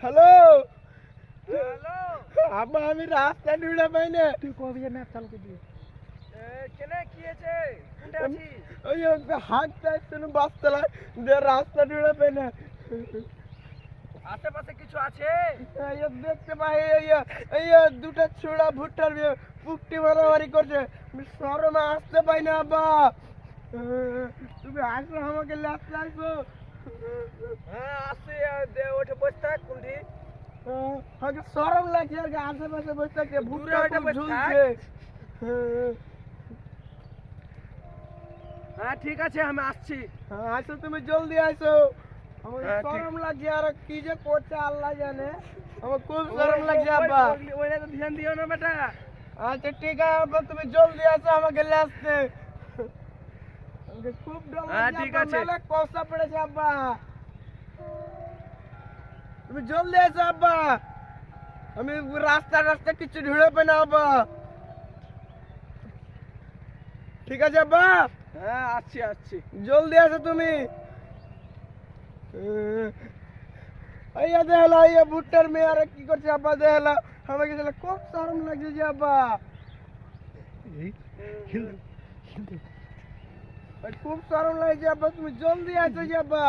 Hello hello আব্বা আমি রাস্তা ঢুঁড়ে পাই না। তুই কবি ম্যাপ চালকে দিয়ে কেনে কি আছে কোনটা আছিস? ওই হাঁটতে আসছে বাসতলায় যে রাস্তা ঢুঁড়ে পাই না। আশেপাশে কিছু আছে? দেখতে পাই এই দুটো ছোড়া ভুট্টার পুকটি মারামারি করছে। শরমে আসতে পাই না আব্বা। তুমি আসো আমাকে লাগতে আসো। হ্যাঁ আসি ওঠে বসে থাক কোনটি। আমাকে শরম লাগছে আর কি, আশেপাশে বসে থাকছে ভুট্টা খুব ঝুলছে। হ্যাঁ ঠিক আছে আমি আসছি। হ্যাঁ আসো তুমি জলদি আসো। আমার শরম লাগছে আর কি যে করছে আল্লাহ জানে। আমার খুব শরম লাগছে আব্বা। ওইটা তো ধ্যান দিও না বেটা। আচ্ছা ঠিক আছে আব্বা তুমি জলদি আসো আমাকে আসতে। আমাকে খুব ডর লাগছে। ঠিক আছে মেলা কষ্ট পড়েছে আব্বা। তুমি জলদি আসো আব্বা। আমি রাস্তা কিছু ঢুঁড়ে পাই না আব্বা। ঠিক আছে আব্বা। হ্যাঁ আসছি জলদি আসো তুমি। আইয়া দেহলা আইয়া ভুট্টার মেয়ে আর কি করছে আব্বা দেহলা। আমাকে খুব শরম লাগছে যে আব্বা। খুব শরম লাগছে আব্বা তুমি জলদি আসো যে আব্বা।